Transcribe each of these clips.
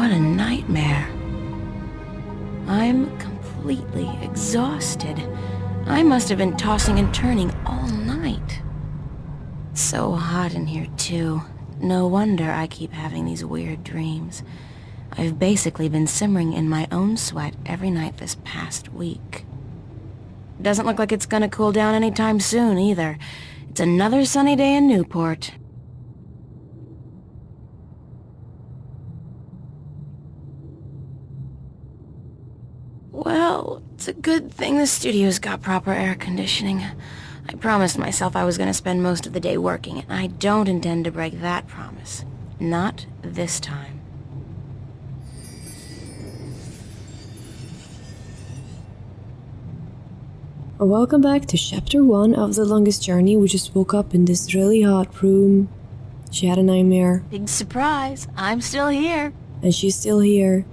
What a nightmare. I'm completely exhausted. I must have been tossing and turning all night. It's so hot in here, too. No wonder I keep having these weird dreams. I've basically been simmering in my own sweat every night this past week. Doesn't look like it's gonna cool down anytime soon, either. It's another sunny day in Newport. Well, it's a good thing the studio's got proper air conditioning. I promised myself I was gonna spend most of the day working, and I don't intend to break that promise. Not this time. Welcome back to chapter 1 of The Longest Journey. We just woke up in this really hot room. She had a nightmare. Big surprise, I'm still here. And she's still here.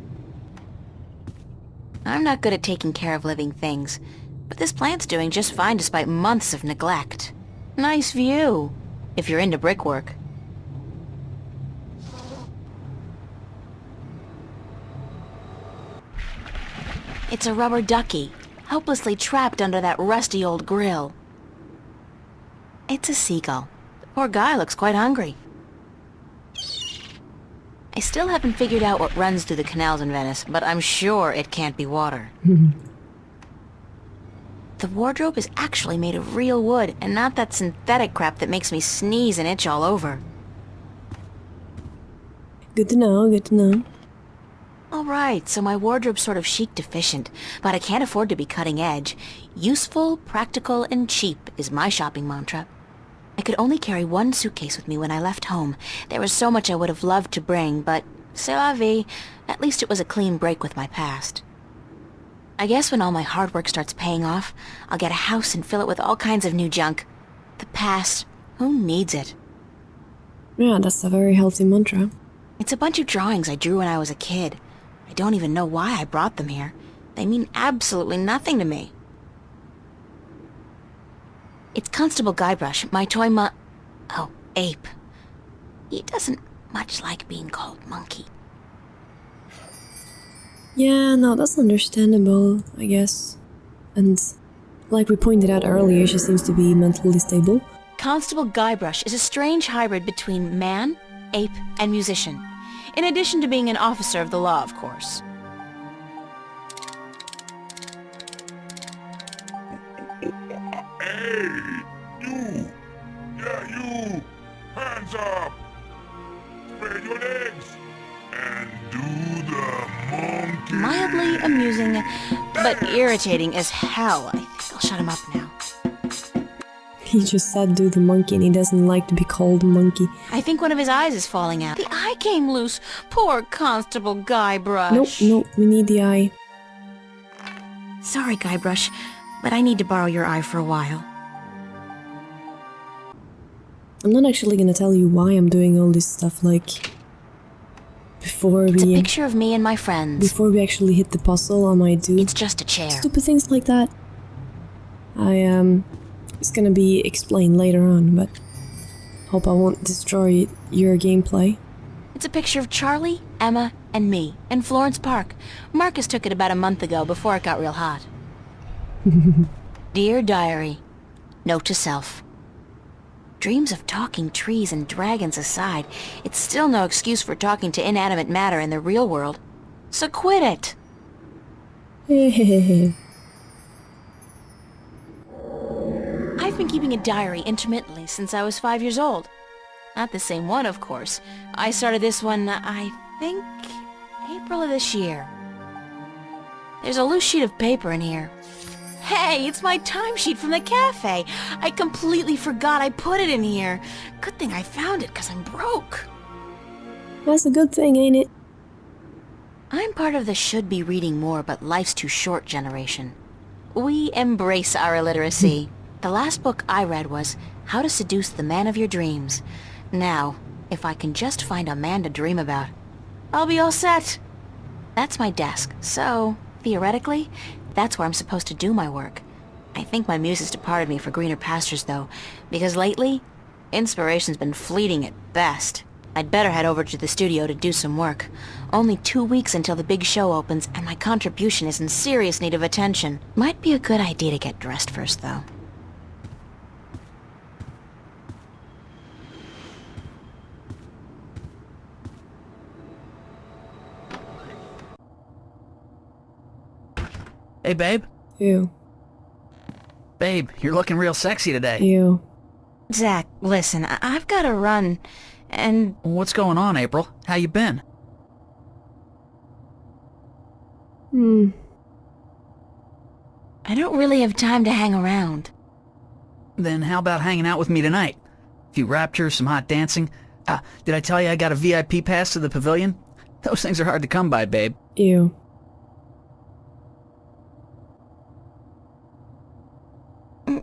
I'm not good at taking care of living things, but this plant's doing just fine despite months of neglect. Nice view, if you're into brickwork. It's a rubber ducky, helplessly trapped under that rusty old grill. It's a seagull. The poor guy looks quite hungry. I still haven't figured out what runs through the canals in Venice, but I'm sure it can't be water. The wardrobe is actually made of real wood, and not that synthetic crap that makes me sneeze and itch all over. Good to know, good to know. Alright, so my wardrobe's sort of chic deficient, but I can't afford to be cutting edge. Useful, practical, and cheap is my shopping mantra. I could only carry one suitcase with me when I left home. There was so much I would have loved to bring, but c'est la vie. At least it was a clean break with my past. I guess when all my hard work starts paying off, I'll get a house and fill it with all kinds of new junk. The past, who needs it? Yeah, that's a very healthy mantra. It's a bunch of drawings I drew when I was a kid. I don't even know why I brought them here. They mean absolutely nothing to me. It's Constable Guybrush, my toy ape. He doesn't much like being called Monkey. Yeah, no, that's understandable, I guess. And like we pointed out earlier, she seems to be mentally stable. Constable Guybrush is a strange hybrid between man, ape, and musician. In addition to being an officer of the law, of course. Hey, you! Yeah, you! Hands up! Spread your legs! And do the monkey! Mildly amusing, but irritating as hell. I think I'll shut him up now. He just said do the monkey and he doesn't like to be called a monkey. I think one of his eyes is falling out. The eye came loose. Poor Constable Guybrush. Nope, we need the eye. Sorry, Guybrush, but I need to borrow your eye for a while. I'm not actually gonna tell you why I'm doing all this stuff, like... It's a picture of me and my friends. Before we actually hit the puzzle, I might do... It's just a chair. Stupid things like that. It's gonna be explained later on, but... Hope I won't destroy your gameplay. It's a picture of Charlie, Emma, and me in Florence Park. Marcus took it about a month ago before it got real hot. Dear Diary, note to self. Dreams of talking trees and dragons aside, it's still no excuse for talking to inanimate matter in the real world. So quit it! Hehehe. I've been keeping a diary intermittently since I was 5 years old. Not the same one, of course. I started this one, I think, April of this year. There's a loose sheet of paper in here. Hey, it's my timesheet from the cafe. I completely forgot I put it in here. Good thing I found it, because I'm broke. That's a good thing, ain't it? I'm part of the should be reading more but life's too short generation. We embrace our illiteracy. The last book I read was How to Seduce the Man of Your Dreams. Now, if I can just find a man to dream about, I'll be all set. That's my desk, so, theoretically, that's where I'm supposed to do my work. I think my muse has departed me for greener pastures, though, because lately, inspiration's been fleeting at best. I'd better head over to the studio to do some work. Only 2 weeks until the big show opens, and my contribution is in serious need of attention. Might be a good idea to get dressed first, though. Hey, babe. Ew. Babe, you're looking real sexy today. Ew. Zach, listen, I've got to run, and... What's going on, April? How you been? I don't really have time to hang around. Then how about hanging out with me tonight? A few raptures, some hot dancing. Did I tell you I got a VIP pass to the pavilion? Those things are hard to come by, babe. Ew.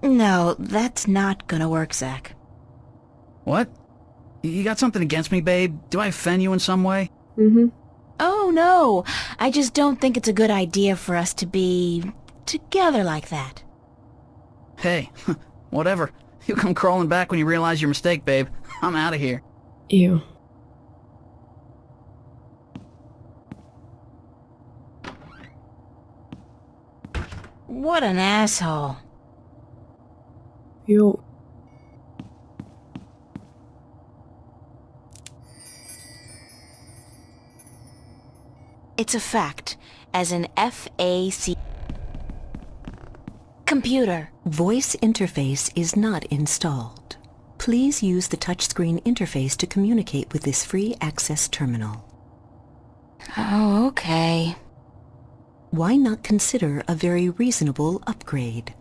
No, that's not gonna work, Zach. What? You got something against me, babe? Do I offend you in some way? Oh, no. I just don't think it's a good idea for us to be... together like that. Hey, whatever. You come crawling back when you realize your mistake, babe. I'm out of here. Ew. What an asshole. Ew. It's a fact, as in F-A-C... Computer. Voice interface is not installed. Please use the touchscreen interface to communicate with this free access terminal. Oh, okay. Why not consider a very reasonable upgrade?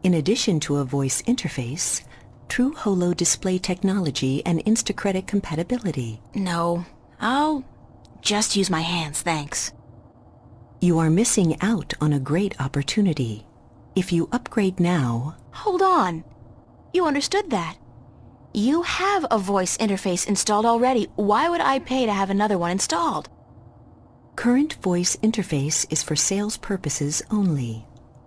In addition to a voice interface, true holo display technology and Instacredit compatibility. No, I'll just use my hands, thanks. You are missing out on a great opportunity. If you upgrade now... Hold on. You understood that. You have a voice interface installed already. Why would I pay to have another one installed? Current voice interface is for sales purposes only.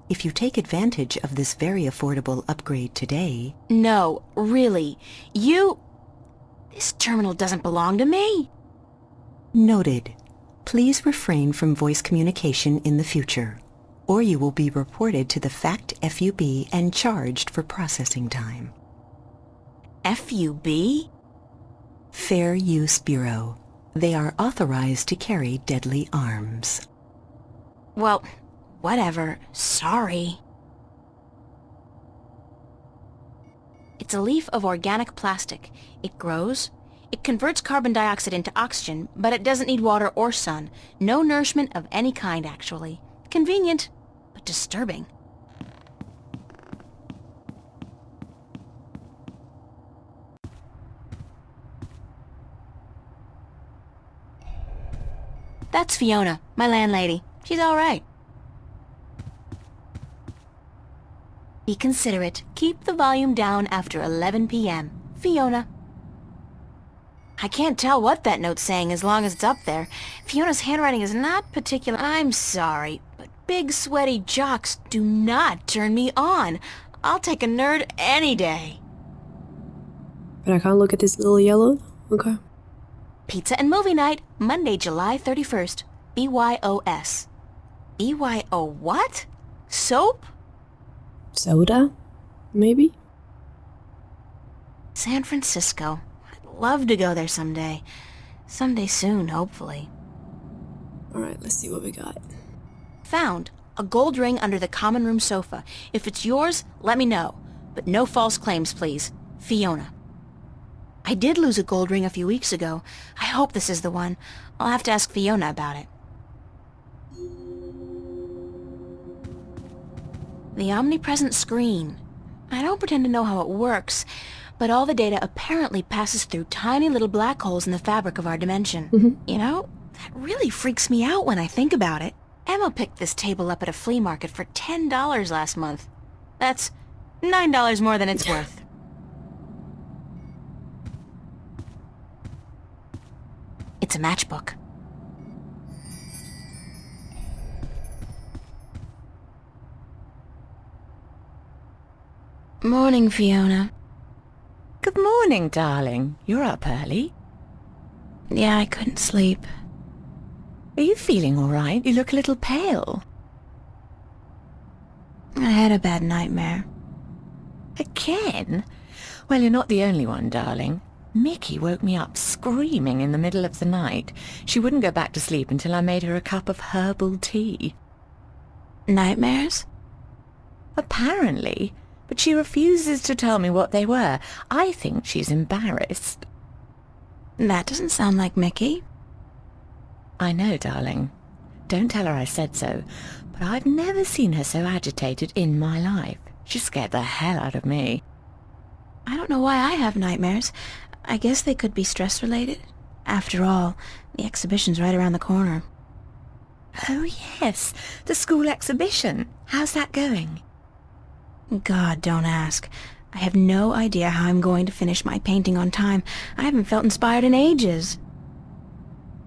If you take advantage of this very affordable upgrade today... No, really. This terminal doesn't belong to me. Noted. Please refrain from voice communication in the future, or you will be reported to the FACT FUB and charged for processing time. FUB? Fair Use Bureau. They are authorized to carry deadly arms. Well, whatever. Sorry. It's a leaf of organic plastic. It grows. It converts carbon dioxide into oxygen, but it doesn't need water or sun. No nourishment of any kind, actually. Convenient, but disturbing. That's Fiona, my landlady. She's all right. Be considerate. Keep the volume down after 11 p.m. Fiona. I can't tell what that note's saying as long as it's up there. Fiona's handwriting is not particular. I'm sorry, but big sweaty jocks do not turn me on. I'll take a nerd any day. But I can't look at this little yellow? Okay. Pizza and movie night, Monday, July 31st. BYOS. BYO what? Soap? Soda? Maybe? San Francisco. I'd love to go there someday. Someday soon, hopefully. Alright, let's see what we got. Found. A gold ring under the common room sofa. If it's yours, let me know. But no false claims, please. Fiona. I did lose a gold ring a few weeks ago. I hope this is the one. I'll have to ask Fiona about it. The omnipresent screen. I don't pretend to know how it works, but all the data apparently passes through tiny little black holes in the fabric of our dimension. You know, that really freaks me out when I think about it. Emma picked this table up at a flea market for $10 last month. That's $9 more than it's worth. It's a matchbook. Morning, Fiona. Good morning, darling. You're up early. Yeah, I couldn't sleep. Are you feeling all right? You look a little pale. I had a bad nightmare. Again? Well, you're not the only one, darling. Mickey woke me up screaming in the middle of the night. She wouldn't go back to sleep until I made her a cup of herbal tea. Nightmares? Apparently, but she refuses to tell me what they were. I think she's embarrassed. That doesn't sound like Mickey. I know, darling. Don't tell her I said so, but I've never seen her so agitated in my life. She scared the hell out of me. I don't know why I have nightmares. I guess they could be stress-related. After all, the exhibition's right around the corner. Oh, yes, the school exhibition. How's that going? God, don't ask. I have no idea how I'm going to finish my painting on time. I haven't felt inspired in ages.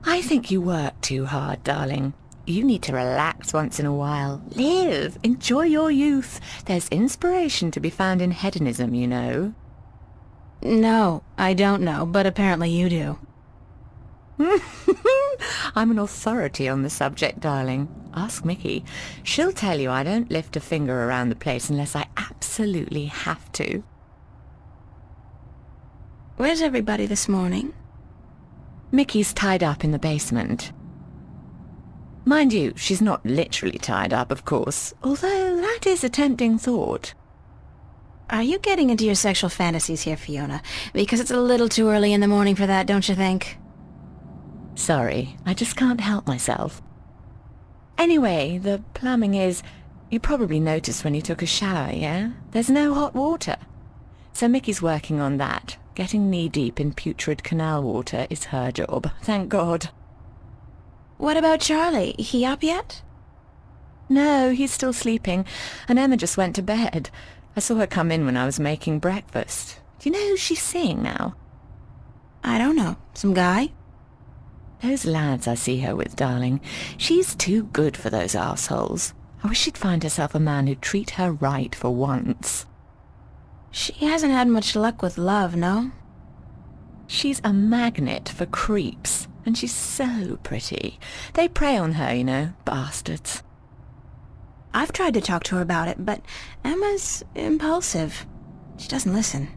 I think you work too hard, darling. You need to relax once in a while. Live. Enjoy your youth. There's inspiration to be found in hedonism, you know. No, I don't know, but apparently you do. I'm an authority on the subject, darling. Ask Mickey. She'll tell you I don't lift a finger around the place unless I absolutely have to. Where's everybody this morning? Mickey's tied up in the basement. Mind you, she's not literally tied up, of course, although that is a tempting thought. Are you getting into your sexual fantasies here, Fiona? Because it's a little too early in the morning for that, don't you think? Sorry, I just can't help myself. Anyway, the plumbing is... You probably noticed when you took a shower, yeah? There's no hot water. So Mickey's working on that. Getting knee-deep in putrid canal water is her job, thank God. What about Charlie? He up yet? No, he's still sleeping, and Emma just went to bed. I saw her come in when I was making breakfast. Do you know who she's seeing now? I don't know. Some guy? Those lads I see her with, darling. She's too good for those arseholes. I wish she'd find herself a man who'd treat her right for once. She hasn't had much luck with love, no? She's a magnet for creeps, and she's so pretty. They prey on her, you know, bastards. I've tried to talk to her about it, but Emma's impulsive. She doesn't listen.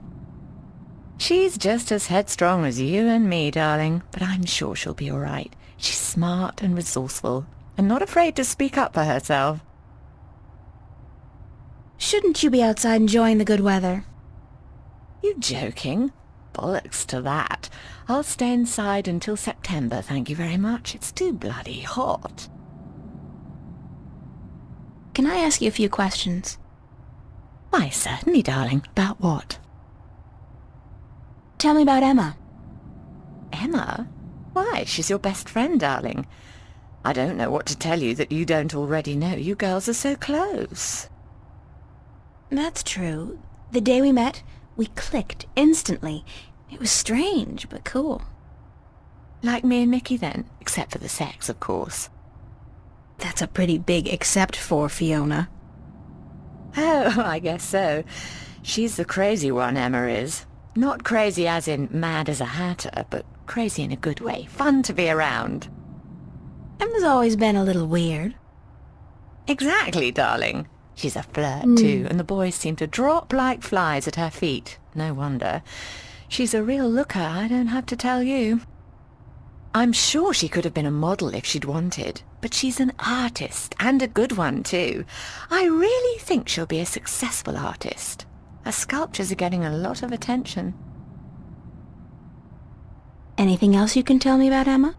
She's just as headstrong as you and me, darling, but I'm sure she'll be all right. She's smart and resourceful, and not afraid to speak up for herself. Shouldn't you be outside enjoying the good weather? You joking? Bollocks to that. I'll stay inside until September, thank you very much. It's too bloody hot. Can I ask you a few questions? Why, certainly, darling. About what? Tell me about Emma. Emma? Why, she's your best friend, darling. I don't know what to tell you that you don't already know. You girls are so close. That's true. The day we met, we clicked instantly. It was strange, but cool. Like me and Mickey, then? Except for the sex, of course. That's a pretty big except for, Fiona. Oh, I guess so. She's the crazy one, Emma is. Not crazy as in mad as a hatter, but crazy in a good way. Fun to be around. Emma's always been a little weird. Exactly, darling. She's a flirt, too, and the boys seem to drop like flies at her feet. No wonder. She's a real looker, I don't have to tell you. I'm sure she could have been a model if she'd wanted, but she's an artist, and a good one, too. I really think she'll be a successful artist. Her sculptures are getting a lot of attention. Anything else you can tell me about Emma?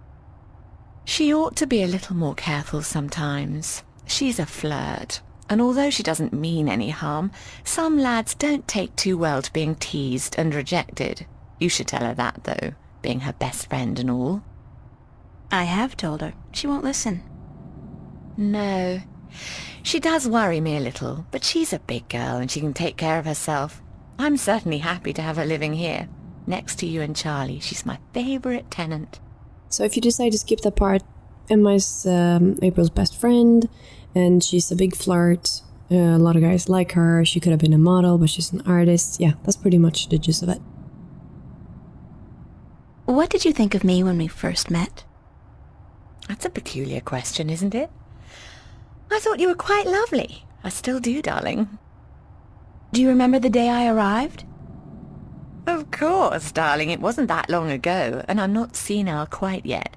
She ought to be a little more careful sometimes. She's a flirt, and although she doesn't mean any harm, some lads don't take too well to being teased and rejected. You should tell her that, though, being her best friend and all. I have told her. She won't listen. No. She does worry me a little, but she's a big girl and she can take care of herself. I'm certainly happy to have her living here. Next to you and Charlie, she's my favourite tenant. So if you decide to skip that part, Emma's April's best friend, and she's a big flirt. A lot of guys like her. She could have been a model, but she's an artist. Yeah, that's pretty much the gist of it. What did you think of me when we first met? That's a peculiar question, isn't it? I thought you were quite lovely. I still do, darling. Do you remember the day I arrived? Of course, darling. It wasn't that long ago, and I'm not senile quite yet.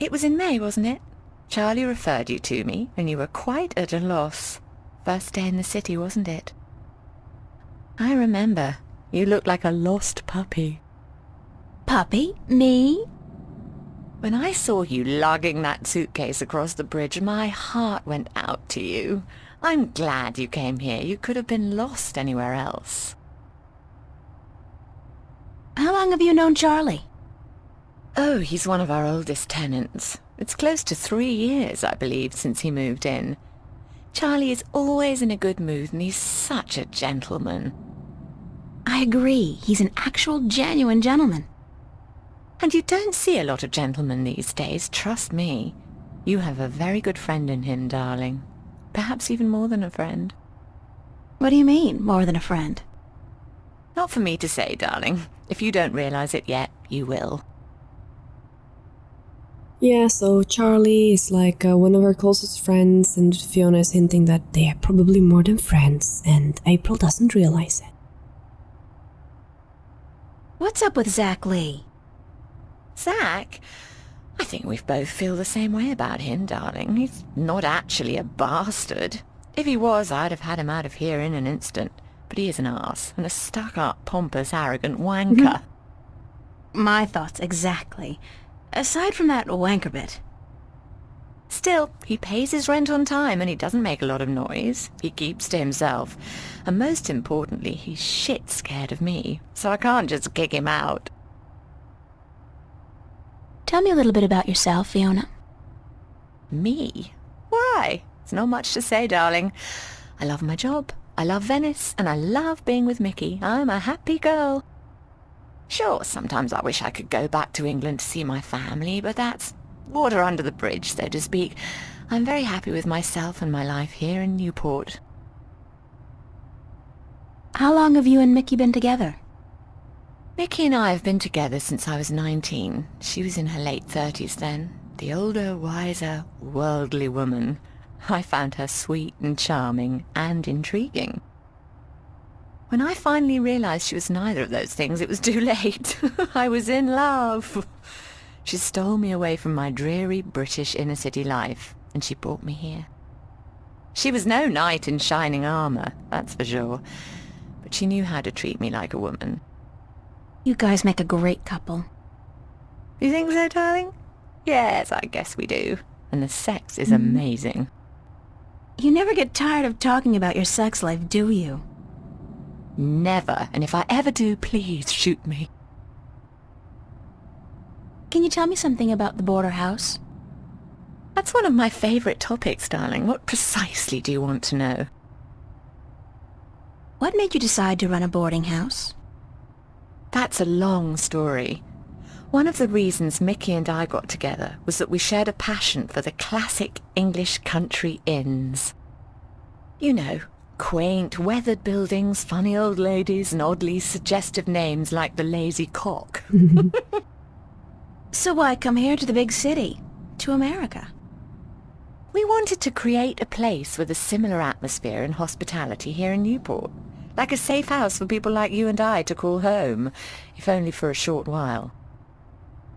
It was in May, wasn't it? Charlie referred you to me, and you were quite at a loss. First day in the city, wasn't it? I remember. You looked like a lost puppy. Puppy? Me? When I saw you lugging that suitcase across the bridge, my heart went out to you. I'm glad you came here. You could have been lost anywhere else. How long have you known Charlie? Oh, he's one of our oldest tenants. It's close to 3 years, I believe, since he moved in. Charlie is always in a good mood, and he's such a gentleman. I agree. He's an actual genuine gentleman. And you don't see a lot of gentlemen these days, trust me. You have a very good friend in him, darling. Perhaps even more than a friend. What do you mean, more than a friend? Not for me to say, darling. If you don't realize it yet, you will. Yeah, so Charlie is like one of her closest friends, and Fiona is hinting that they are probably more than friends, and April doesn't realize it. What's up with Zach Lee? Zach? I think we both feel the same way about him, darling. He's not actually a bastard. If he was, I'd have had him out of here in an instant. But he is an arse, and a stuck-up, pompous, arrogant wanker. My thoughts exactly. Aside from that wanker bit. Still, he pays his rent on time, and he doesn't make a lot of noise. He keeps to himself. And most importantly, he's shit scared of me, so I can't just kick him out. Tell me a little bit about yourself, Fiona. Me? Why? It's not much to say, darling. I love my job. I love Venice, and I love being with Mickey. I'm a happy girl. Sure, sometimes I wish I could go back to England to see my family, but that's water under the bridge, so to speak. I'm very happy with myself and my life here in Newport. How long have you and Mickey been together? Mickey and I have been together since I was 19. She was in her late 30s then. The older, wiser, worldly woman. I found her sweet and charming and intriguing. When I finally realized she was neither of those things, it was too late. I was in love. She stole me away from my dreary British inner-city life, and she brought me here. She was no knight in shining armor, that's for sure, but she knew how to treat me like a woman. You guys make a great couple. You think so, darling? Yes, I guess we do. And the sex is amazing. You never get tired of talking about your sex life, do you? Never. And if I ever do, please shoot me. Can you tell me something about the border house? That's one of my favorite topics, darling. What precisely do you want to know? What made you decide to run a boarding house? That's a long story. One of the reasons Mickey and I got together was that we shared a passion for the classic English country inns. You know, quaint, weathered buildings, funny old ladies, and oddly suggestive names like the Lazy Cock. So why come here to the big city? To America? We wanted to create a place with a similar atmosphere and hospitality here in Newport. Like a safe house for people like you and I to call home, if only for a short while.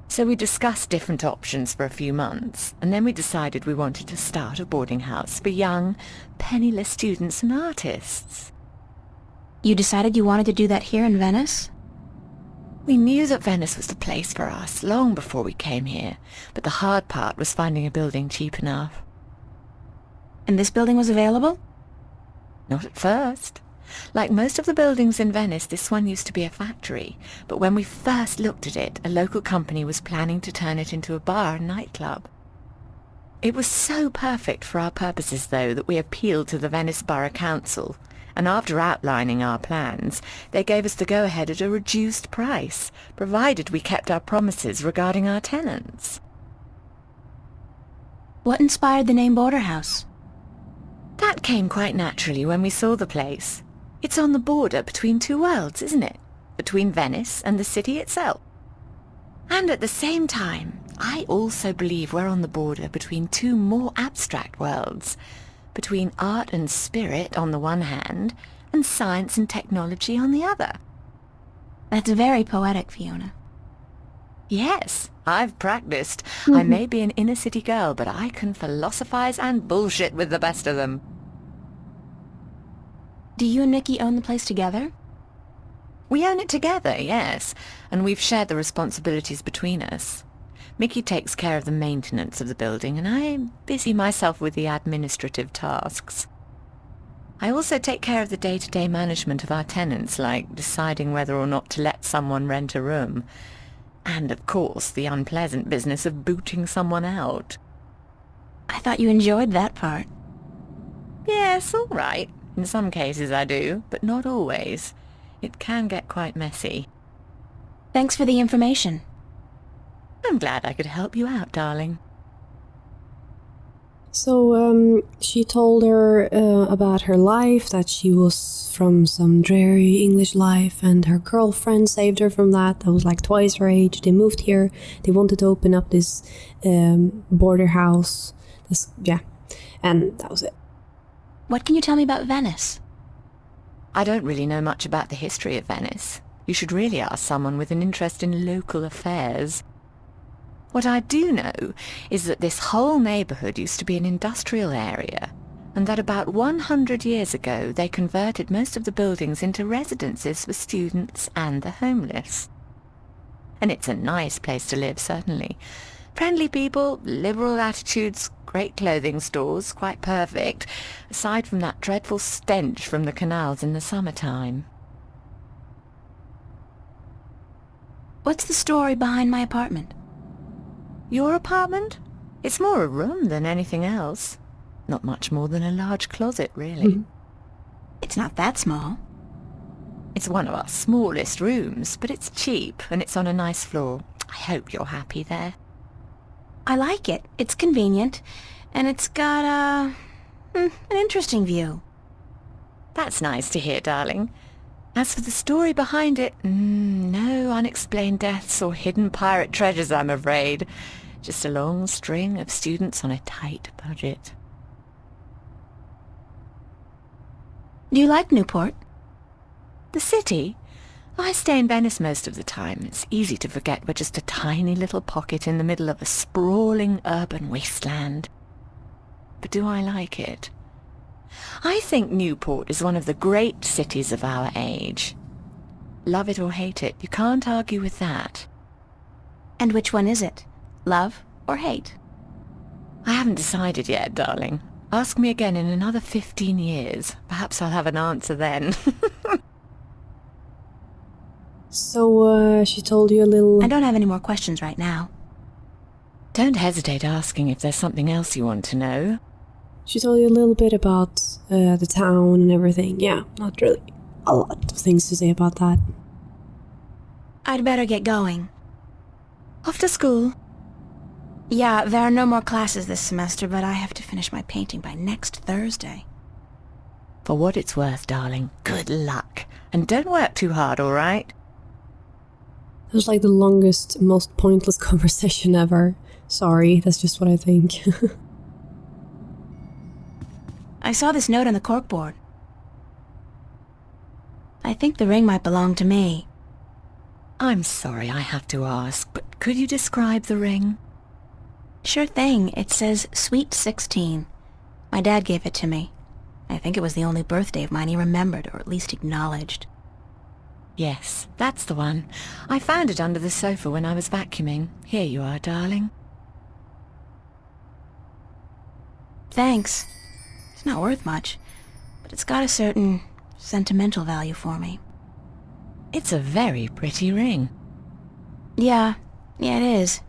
So we discussed different options for a few months, and then we decided we wanted to start a boarding house for young, penniless students and artists. You decided you wanted to do that here in Venice? We knew that Venice was the place for us long before we came here, but the hard part was finding a building cheap enough. And this building was available? Not at first. Like most of the buildings in Venice, this one used to be a factory, but when we first looked at it, a local company was planning to turn it into a bar and nightclub. It was so perfect for our purposes, though, that we appealed to the Venice Borough Council, and after outlining our plans, they gave us the go-ahead at a reduced price, provided we kept our promises regarding our tenants. What inspired the name Border House? That came quite naturally when we saw the place. It's on the border between two worlds, isn't it? Between Venice and the city itself. And at the same time, I also believe we're on the border between two more abstract worlds, between art and spirit on the one hand, and science and technology on the other. That's very poetic, Fiona. Yes, I've practiced. I may be an inner-city girl, but I can philosophize and bullshit with the best of them. Do you and Mickey own the place together? We own it together, yes, and we've shared the responsibilities between us. Mickey takes care of the maintenance of the building, and I busy myself with the administrative tasks. I also take care of the day-to-day management of our tenants, like deciding whether or not to let someone rent a room. And, of course, the unpleasant business of booting someone out. I thought you enjoyed that part. Yes, all right. In some cases I do, but not always. It can get quite messy. Thanks for the information. I'm glad I could help you out, darling. So, she told her about her life, that she was from some dreary English life, and her girlfriend saved her from that. That was like twice her age. They moved here. They wanted to open up this border house. And that was it. What can you tell me about Venice? I don't really know much about the history of Venice. You should really ask someone with an interest in local affairs. What I do know is that this whole neighborhood used to be an industrial area, and that about 100 years ago they converted most of the buildings into residences for students and the homeless. And it's a nice place to live, certainly. Friendly people, liberal attitudes, great clothing stores, quite perfect, aside from that dreadful stench from the canals in the summertime. What's the story behind my apartment? Your apartment? It's more a room than anything else. Not much more than a large closet, really. It's not that small. It's one of our smallest rooms, but it's cheap, and it's on a nice floor. I hope you're happy there. I like it. It's convenient, and it's got an interesting view. That's nice to hear, darling. As for the story behind it, no unexplained deaths or hidden pirate treasures, I'm afraid. Just a long string of students on a tight budget. Do you like Newport? The city? I stay in Venice most of the time. It's easy to forget we're just a tiny little pocket in the middle of a sprawling urban wasteland. But do I like it? I think Newport is one of the great cities of our age. Love it or hate it, you can't argue with that. And which one is it? Love or hate? I haven't decided yet, darling. Ask me again in another 15 years. Perhaps I'll have an answer then. So, she told you a little... I don't have any more questions right now. Don't hesitate asking if there's something else you want to know. She told you a little bit about the town and everything. Yeah, not really a lot of things to say about that. I'd better get going. Off to school? Yeah, there are no more classes this semester, but I have to finish my painting by next Thursday. For what it's worth, darling, good luck. And don't work too hard, all right? It was like the longest, most pointless conversation ever. Sorry, that's just what I think. I saw this note on the corkboard. I think the ring might belong to me. I'm sorry I have to ask, but could you describe the ring? Sure thing. It says Sweet 16. My dad gave it to me. I think it was the only birthday of mine he remembered, or at least acknowledged. Yes, that's the one. I found it under the sofa when I was vacuuming. Here you are, darling. Thanks. It's not worth much, but it's got a certain sentimental value for me. It's a very pretty ring. Yeah, it is.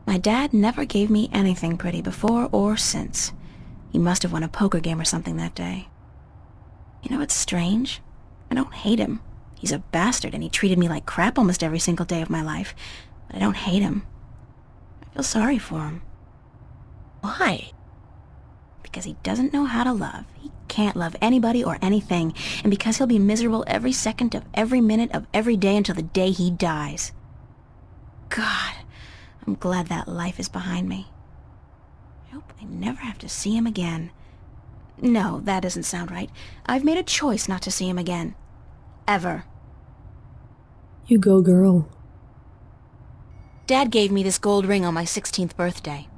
My dad never gave me anything pretty before or since. He must have won a poker game or something that day. You know what's strange? I don't hate him. He's a bastard and he treated me like crap almost every single day of my life. But I don't hate him. I feel sorry for him. Why? Because he doesn't know how to love. He can't love anybody or anything. And because he'll be miserable every second of every minute of every day until the day he dies. God, I'm glad that life is behind me. I hope I never have to see him again. No, that doesn't sound right. I've made a choice not to see him again. Ever. You go, girl. Dad gave me this gold ring on my 16th birthday.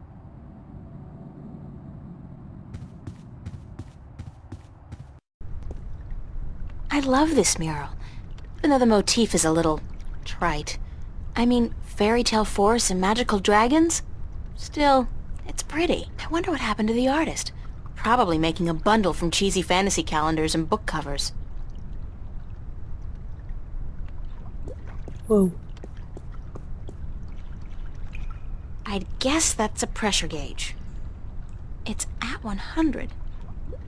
I love this mural, even though the motif is a little trite. I mean, fairy tale forests and magical dragons? Still, it's pretty. I wonder what happened to the artist. Probably making a bundle from cheesy fantasy calendars and book covers. Whoa. I'd guess that's a pressure gauge. It's at 100.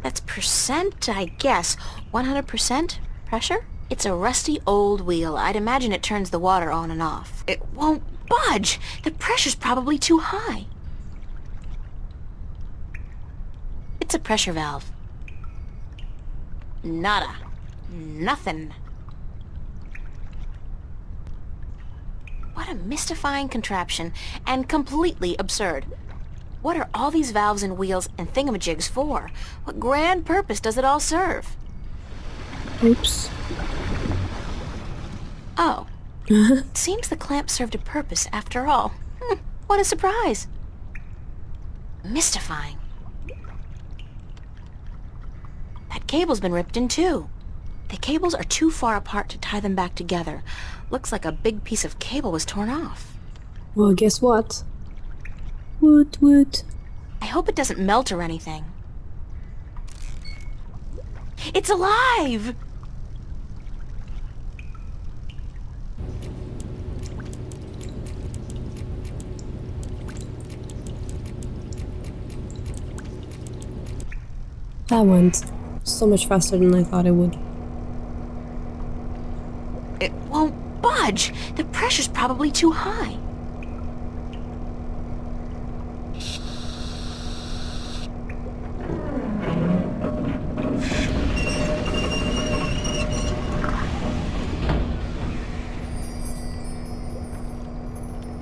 That's percent, I guess. 100% pressure? It's a rusty old wheel. I'd imagine it turns the water on and off. It won't budge! The pressure's probably too high. It's a pressure valve. Nada. Nothing. What a mystifying contraption, and completely absurd. What are all these valves and wheels and thingamajigs for? What grand purpose does it all serve? Oops. Oh. Seems the clamp served a purpose after all. What a surprise. Mystifying. That cable's been ripped in two. The cables are too far apart to tie them back together. Looks like a big piece of cable was torn off. Well, guess what? Woot. I hope it doesn't melt or anything. It's alive! That went so much faster than I thought it would. It won't budge. The pressure's probably too high.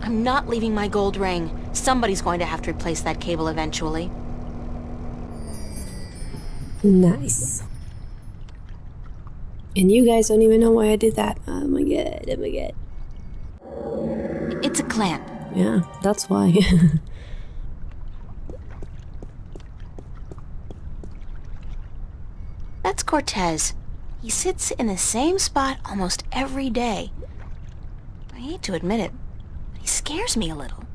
I'm not leaving my gold ring. Somebody's going to have to replace that cable eventually. Nice. And you guys don't even know why I did that. Oh my god, oh my god. It's a clamp. Yeah, that's why. That's Cortez. He sits in the same spot almost every day. I hate to admit it, but he scares me a little.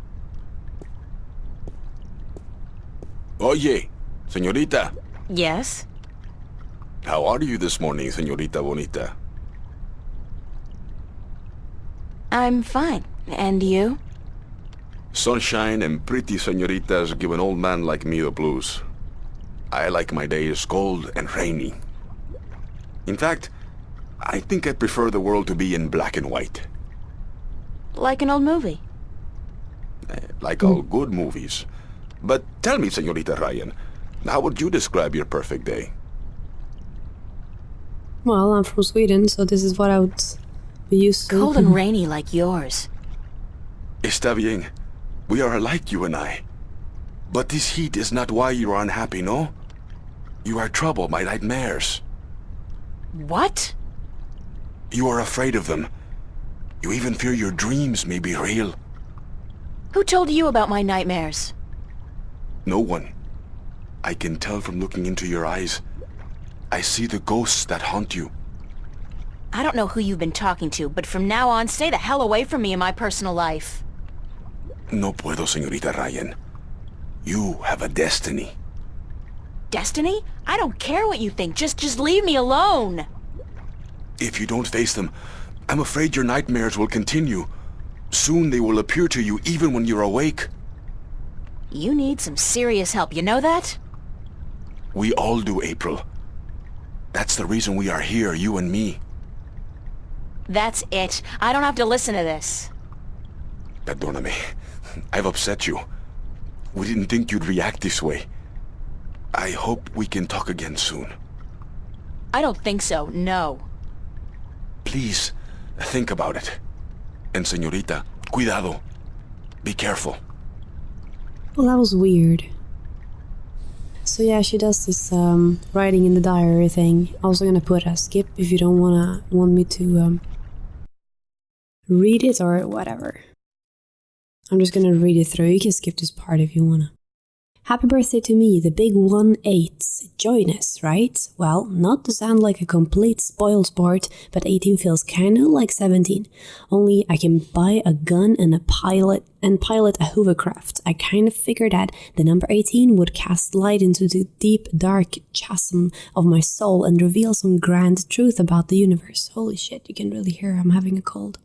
Oye, señorita. Yes? How are you this morning, señorita bonita? I'm fine. And you? Sunshine and pretty señoritas give an old man like me the blues. I like my days cold and rainy. In fact, I think I prefer the world to be in black and white. Like an old movie. Like all good movies. But tell me, señorita Ryan, how would you describe your perfect day? Well, I'm from Sweden, so this is what I would be used to. Cold and rainy like yours. Está bien. We are alike, you and I. But this heat is not why you are unhappy, no? You are troubled by nightmares. What? You are afraid of them. You even fear your dreams may be real. Who told you about my nightmares? No one. I can tell from looking into your eyes. I see the ghosts that haunt you. I don't know who you've been talking to, but from now on, stay the hell away from me in my personal life. No puedo, señorita Ryan. You have a destiny. Destiny? I don't care what you think. Just leave me alone. If you don't face them, I'm afraid your nightmares will continue. Soon they will appear to you even when you're awake. You need some serious help, you know that? We all do, April. That's the reason we are here, you and me. That's it. I don't have to listen to this. Perdóname. I've upset you. We didn't think you'd react this way. I hope we can talk again soon. I don't think so, no. Please, think about it. And señorita, Cuidado. Be careful. Well, that was weird. So yeah, she does this writing in the diary thing. Also gonna put a skip if you don't want me to read it or whatever. I'm just gonna read it through. You can skip this part if you wanna. Happy birthday to me, the big 1-8. Join us, right? Well, not to sound like a complete spoiled sport, but 18 feels kinda like 17. Only I can buy a gun and pilot a hovercraft. I kind of figured that the number 18 would cast light into the deep, dark chasm of my soul and reveal some grand truth about the universe. Holy shit, you can really hear I'm having a cold.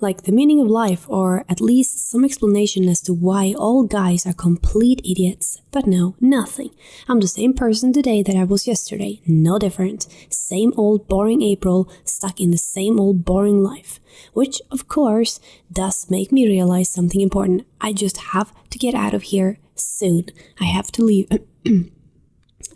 Like the meaning of life, or at least some explanation as to why all guys are complete idiots. But no, nothing. I'm the same person today that I was yesterday, no different. Same old boring April, stuck in the same old boring life. Which, of course, does make me realize something important. I just have to get out of here soon. I have to leave.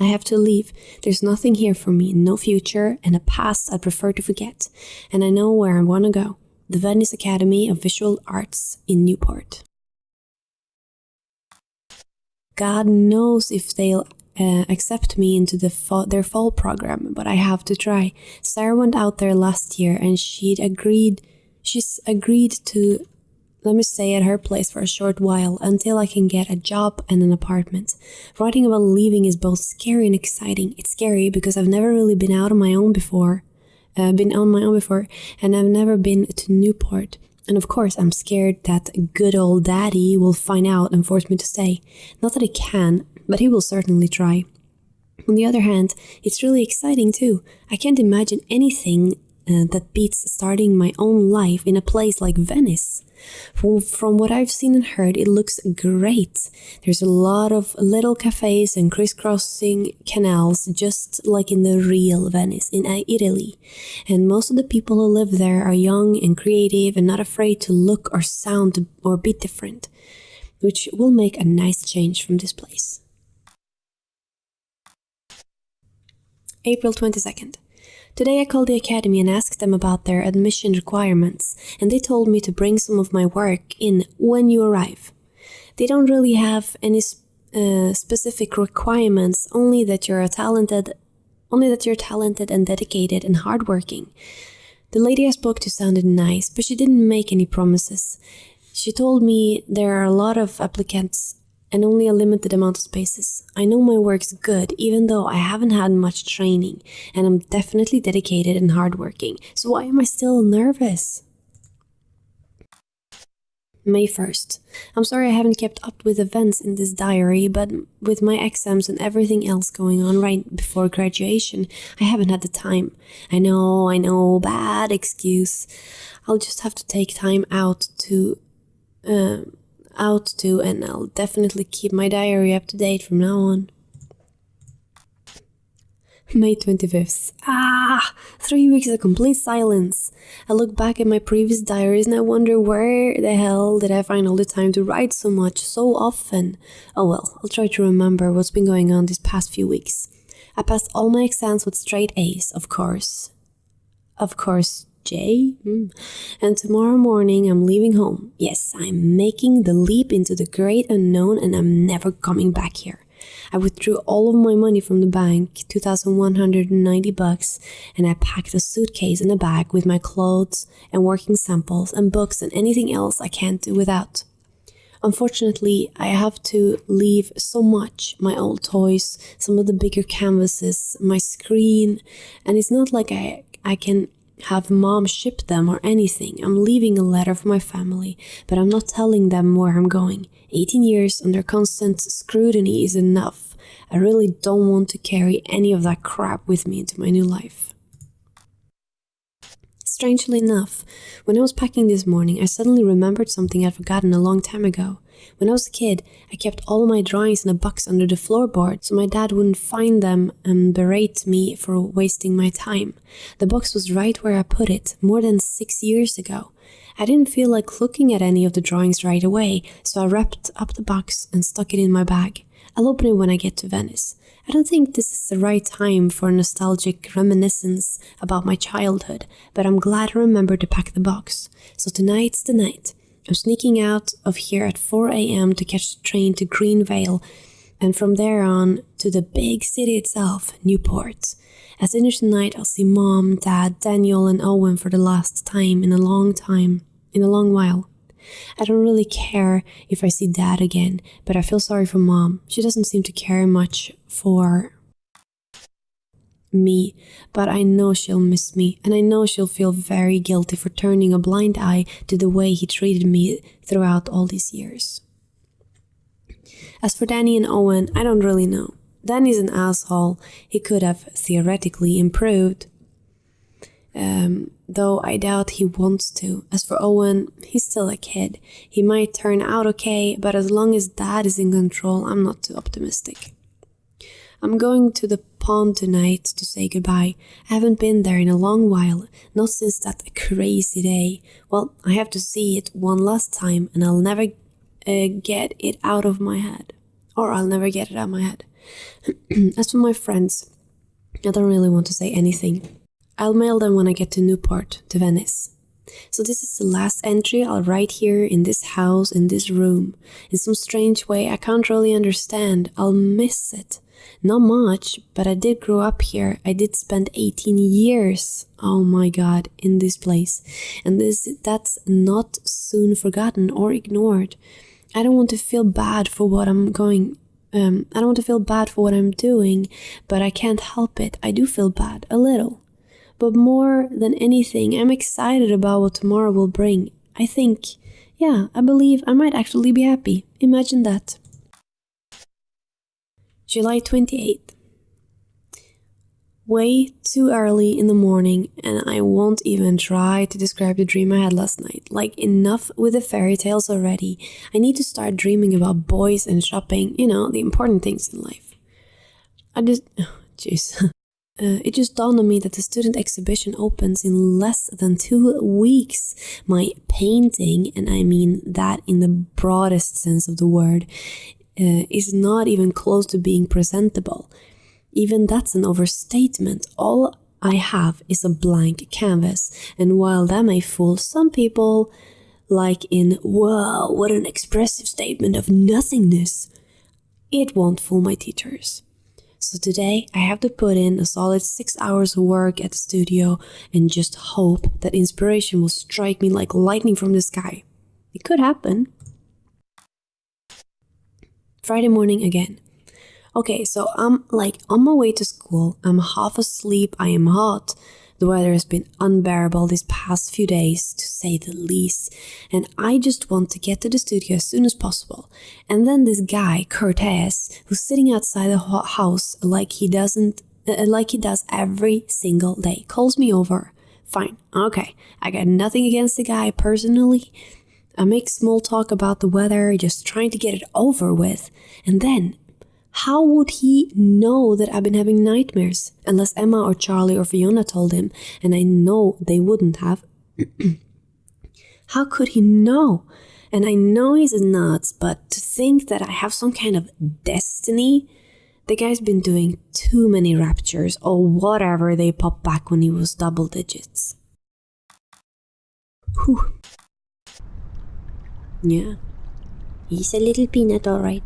I have to leave. There's nothing here for me, no future, and a past I prefer to forget. And I know where I want to go. The Venice Academy of Visual Arts in Newport. God knows if they'll accept me into their fall program, but I have to try. Sarah went out there last year and she's agreed to let me stay at her place for a short while until I can get a job and an apartment. Writing about leaving is both scary and exciting. It's scary because I've never really been on my own before, and I've never been to Newport. And of course, I'm scared that good old daddy will find out and force me to stay. Not that he can, but he will certainly try. On the other hand, it's really exciting too. I can't imagine anything that beats starting my own life in a place like Venice. From what I've seen and heard, it looks great. There's a lot of little cafes and crisscrossing canals, just like in the real Venice in Italy. And most of the people who live there are young and creative and not afraid to look or sound or be different, which will make a nice change from this place. April 22nd. Today I called the academy and asked them about their admission requirements, and they told me to bring some of my work in when you arrive. They don't really have any specific requirements, only that you're talented and dedicated and hardworking. The lady I spoke to sounded nice, but she didn't make any promises. She told me there are a lot of applicants and only a limited amount of spaces. I know my work's good, even though I haven't had much training, and I'm definitely dedicated and hardworking. So why am I still nervous? May 1st. I'm sorry I haven't kept up with events in this diary, but with my exams and everything else going on right before graduation, I haven't had the time. I know, bad excuse. I'll just have to take time out to, and I'll definitely keep my diary up to date from now on. May 25th. 3 weeks of complete silence. I look back at my previous diaries and I wonder where the hell did I find all the time to write so much, so often. Oh well, I'll try to remember what's been going on these past few weeks. I passed all my exams with straight A's, of course. Jay? And tomorrow morning I'm leaving home. Yes, I'm making the leap into the great unknown and I'm never coming back here. I withdrew all of my money from the bank, $2,190, and I packed a suitcase and a bag with my clothes and working samples and books and anything else I can't do without. Unfortunately, I have to leave so much, my old toys, some of the bigger canvases, my screen, and it's not like I can have mom ship them or anything. I'm leaving a letter for my family, but I'm not telling them where I'm going. 18 years under constant scrutiny is enough. I really don't want to carry any of that crap with me into my new life. Strangely enough, when I was packing this morning, I suddenly remembered something I'd forgotten a long time ago. When I was a kid, I kept all of my drawings in a box under the floorboard so my dad wouldn't find them and berate me for wasting my time. The box was right where I put it, more than 6 years ago. I didn't feel like looking at any of the drawings right away, so I wrapped up the box and stuck it in my bag. I'll open it when I get to Venice. I don't think this is the right time for nostalgic reminiscence about my childhood, but I'm glad I remembered to pack the box. So tonight's the night. I'm sneaking out of here at 4 a.m. to catch the train to Greenvale, and from there on to the big city itself, Newport. At dinner tonight, I'll see Mom, Dad, Daniel, and Owen for the last time in a long while. I don't really care if I see Dad again, but I feel sorry for Mom. She doesn't seem to care much for me, but I know she'll miss me, and I know she'll feel very guilty for turning a blind eye to the way he treated me throughout all these years. As for Danny and Owen, I don't really know. Danny's an asshole. He could have theoretically improved, though I doubt he wants to. As for Owen, he's still a kid. He might turn out okay, but as long as Dad is in control, I'm not too optimistic. I'm going to the pond tonight to say goodbye. I haven't been there in a long while, not since that crazy day. Well, I have to see it one last time, and I'll never get it out of my head. Or I'll never get it out of my head. As for my friends, I don't really want to say anything. I'll mail them when I get to Newport, to Venice. So this is the last entry I'll write here in this house, in this room. In some strange way I can't really understand. I'll miss it. Not much, but I did grow up here. I did spend 18 years, oh my god, in this place. And that's not soon forgotten or ignored. I don't want to feel bad for what I'm doing, but I can't help it. I do feel bad, a little. But more than anything, I'm excited about what tomorrow will bring. I believe I might actually be happy. Imagine that. July 28th. Way too early in the morning, and I won't even try to describe the dream I had last night. Like, enough with the fairy tales already. I need to start dreaming about boys and shopping, the important things in life. It just dawned on me that the student exhibition opens in less than 2 weeks. My painting, and I mean that in the broadest sense of the word, is not even close to being presentable. Even that's an overstatement. All I have is a blank canvas, and while that may fool some people, like in, "Whoa, what an expressive statement of nothingness," it won't fool my teachers. So today I have to put in a solid 6 hours of work at the studio and just hope that inspiration will strike me like lightning from the sky. It could happen. Friday morning again. Okay, so I'm on my way to school. I'm half asleep. I am hot. The weather has been unbearable these past few days, to say the least. And I just want to get to the studio as soon as possible. And then this guy, Cortez, who's sitting outside the house like he does every single day, calls me over. Fine, okay. I got nothing against the guy personally. I make small talk about the weather, just trying to get it over with. And then, how would he know that I've been having nightmares? Unless Emma or Charlie or Fiona told him, and I know they wouldn't have. How could he know? And I know he's nuts, but to think that I have some kind of destiny? The guy's been doing too many raptures, or whatever they popped back when he was double digits. Whew. Yeah. He's a little peanut, alright.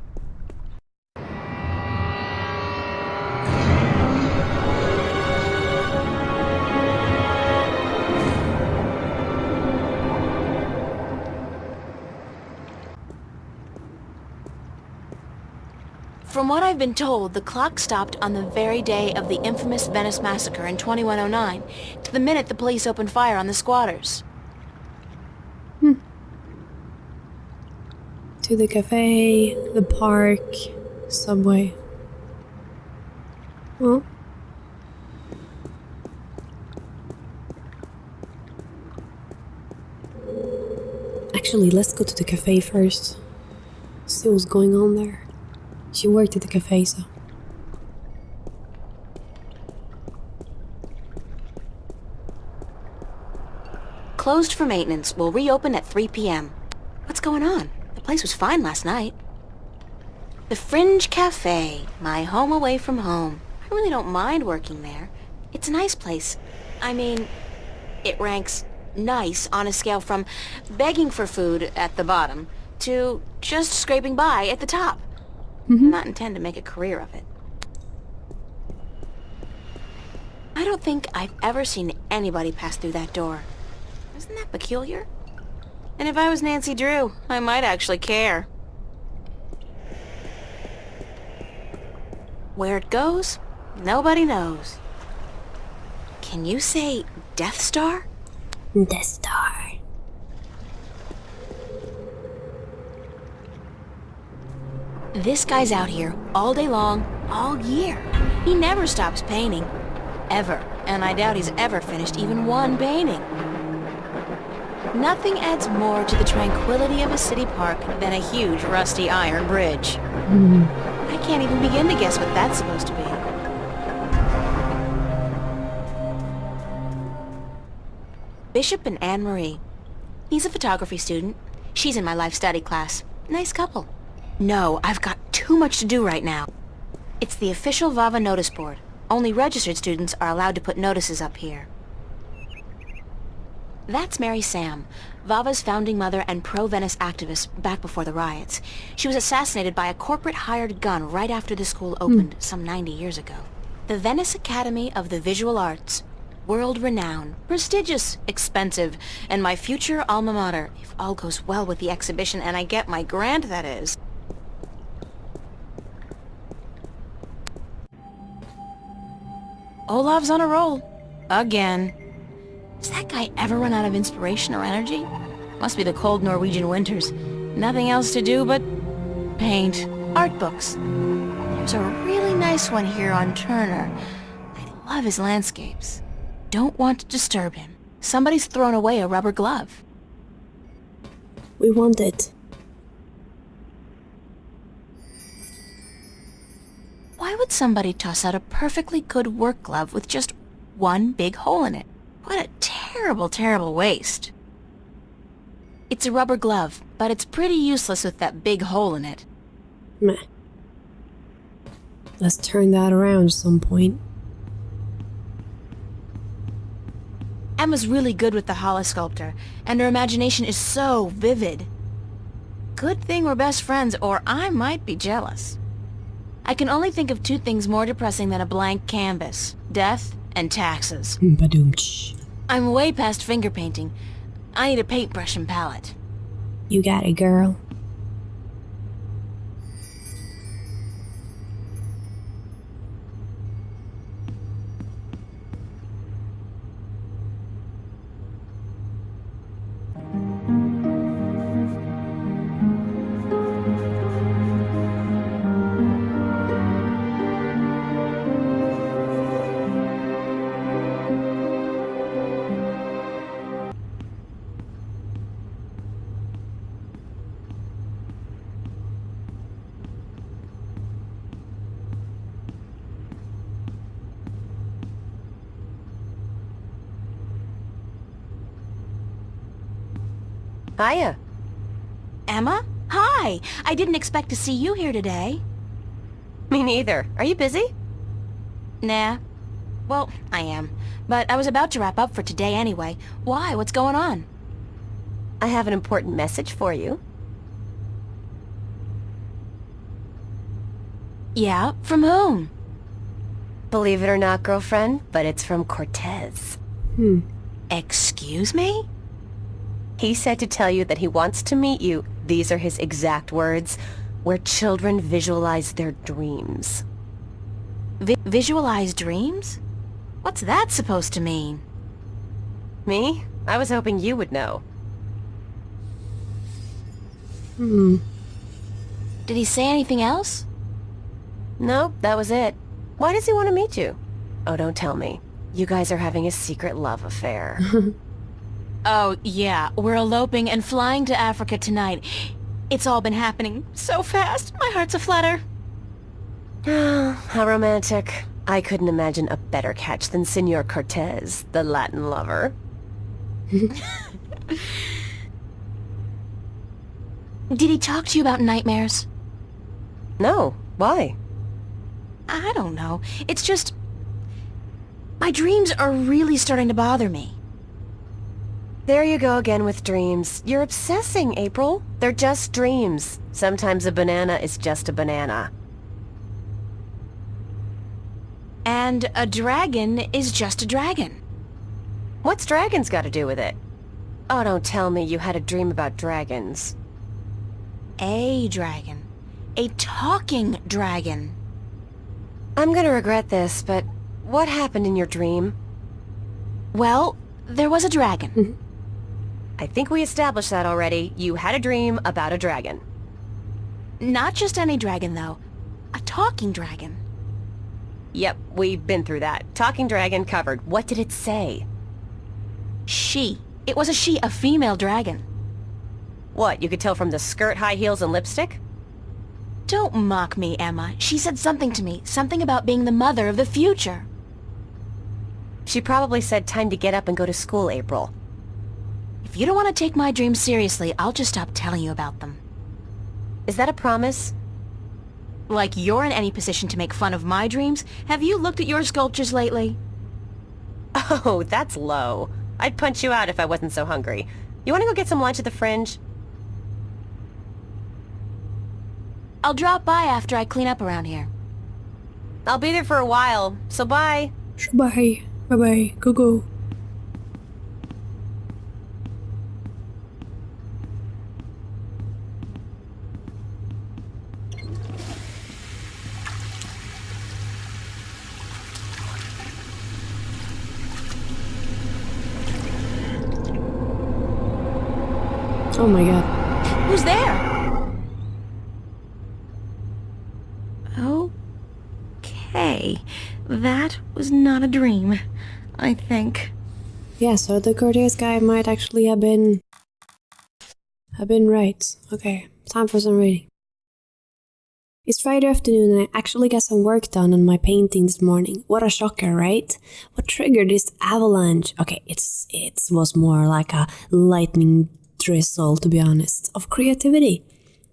From what I've been told, the clock stopped on the very day of the infamous Venice massacre in 2109, to the minute the police opened fire on the squatters. To the cafe, the park, subway. Well, actually, let's go to the cafe first. See what's going on there. She worked at the cafe, so. Closed for maintenance. Will reopen at 3 p.m. What's going on? The place was fine last night. The Fringe Cafe, my home away from home. I really don't mind working there. It's a nice place. I mean, it ranks nice on a scale from begging for food at the bottom to just scraping by at the top. I do not intend to make a career of it. I don't think I've ever seen anybody pass through that door. Isn't that peculiar? And if I was Nancy Drew, I might actually care. Where it goes, nobody knows. Can you say Death Star? Death Star. This guy's out here all day long, all year. He never stops painting. Ever. And I doubt he's ever finished even one painting. Nothing adds more to the tranquility of a city park than a huge rusty iron bridge. I can't even begin to guess what that's supposed to be. Bishop and Anne-Marie. He's a photography student. She's in my life study class. Nice couple. No, I've got too much to do right now. It's the official Vava notice board. Only registered students are allowed to put notices up here. That's Mary Sam, Vava's founding mother and pro-Venice activist back before the riots. She was assassinated by a corporate hired gun right after the school opened some 90 years ago. The Venice Academy of the Visual Arts. World-renowned, prestigious, expensive, and my future alma mater, if all goes well with the exhibition and I get my grant, that is. Olav's on a roll. Again. Does that guy ever run out of inspiration or energy? Must be the cold Norwegian winters. Nothing else to do but paint. Art books. There's a really nice one here on Turner. I love his landscapes. Don't want to disturb him. Somebody's thrown away a rubber glove. We want it. Why would somebody toss out a perfectly good work glove with just one big hole in it? What a terrible, terrible waste. It's a rubber glove, but it's pretty useless with that big hole in it. Meh. Let's turn that around at some point. Emma's really good with the holosculptor, and her imagination is so vivid. Good thing we're best friends, or I might be jealous. I can only think of two things more depressing than a blank canvas. Death and taxes. Badoomch. I'm way past finger painting. I need a paintbrush and palette. You got it, girl. Hiya. Emma? Hi! I didn't expect to see you here today. Me neither. Are you busy? Nah. Well, I am. But I was about to wrap up for today anyway. Why? What's going on? I have an important message for you. Yeah? From whom? Believe it or not, girlfriend, but it's from Cortez. Excuse me? He said to tell you that he wants to meet you, these are his exact words, where children visualize their dreams. Visualize dreams? What's that supposed to mean? Me? I was hoping you would know. Did he say anything else? Nope, that was it. Why does he want to meet you? Oh, don't tell me. You guys are having a secret love affair. Oh, yeah. We're eloping and flying to Africa tonight. It's all been happening so fast. My heart's aflutter. How romantic. I couldn't imagine a better catch than Senor Cortez, the Latin lover. Did he talk to you about nightmares? No, why? I don't know. It's just... my dreams are really starting to bother me. There you go again with dreams. You're obsessing, April. They're just dreams. Sometimes a banana is just a banana. And a dragon is just a dragon. What's dragons got to do with it? Oh, don't tell me you had a dream about dragons. A dragon. A talking dragon. I'm gonna regret this, but what happened in your dream? Well, there was a dragon. I think we established that already. You had a dream about a dragon. Not just any dragon, though. A talking dragon. Yep, we've been through that. Talking dragon covered. What did it say? She. It was a she, a female dragon. What, you could tell from the skirt, high heels, and lipstick? Don't mock me, Emma. She said something to me. Something about being the mother of the future. She probably said time to get up and go to school, April. If you don't want to take my dreams seriously, I'll just stop telling you about them. Is that a promise? Like you're in any position to make fun of my dreams? Have you looked at your sculptures lately? Oh, that's low. I'd punch you out if I wasn't so hungry. You want to go get some lunch at the Fringe? I'll drop by after I clean up around here. I'll be there for a while, so bye. Bye. Bye-bye. Go. Oh my god. Who's there? Okay. That was not a dream, I think. Yeah, so the courteous guy might actually have been right. Okay, time for some reading. It's Friday afternoon and I actually got some work done on my painting this morning. What a shocker, right? What triggered this avalanche? Okay, it was more like a lightning drizzle, to be honest, of creativity.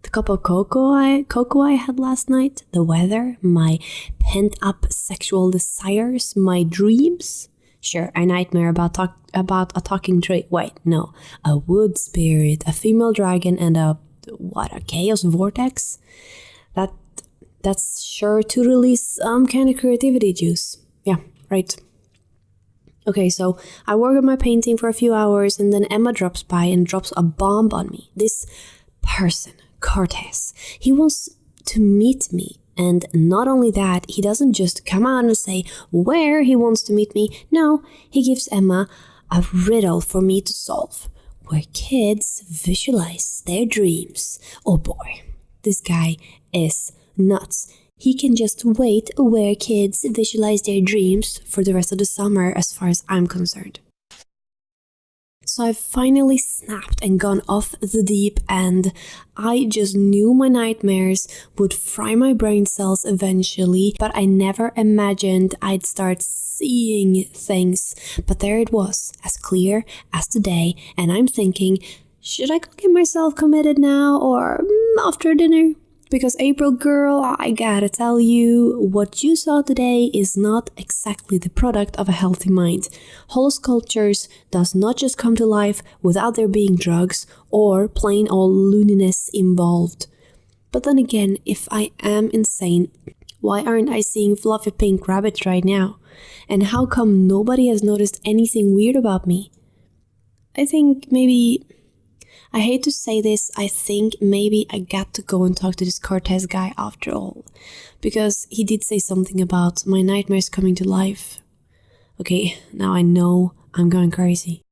The cup of cocoa I had last night, the weather, my pent-up sexual desires, my dreams. Sure, a nightmare about a talking tree. Wait, no. A wood spirit, a female dragon, and a chaos vortex? That's sure to release some kind of creativity juice. Yeah, right. Okay, so I work on my painting for a few hours and then Emma drops by and drops a bomb on me. This person, Cortez, he wants to meet me. And not only that, he doesn't just come out and say where he wants to meet me. No, he gives Emma a riddle for me to solve, where kids visualize their dreams. Oh boy, this guy is nuts. He can just wait where kids visualize their dreams for the rest of the summer as far as I'm concerned. So I finally snapped and gone off the deep end. I just knew my nightmares would fry my brain cells eventually, but I never imagined I'd start seeing things. But there it was, as clear as the day, and I'm thinking, should I go get myself committed now or after dinner? Because April girl, I gotta tell you, what you saw today is not exactly the product of a healthy mind. Whole sculptures does not just come to life without there being drugs or plain old looniness involved. But then again, if I am insane, why aren't I seeing fluffy pink rabbits right now? And how come nobody has noticed anything weird about me? I think maybe... I hate to say this, I think maybe I got to go and talk to this Cortez guy after all. Because he did say something about my nightmares coming to life. Okay, now I know I'm going crazy.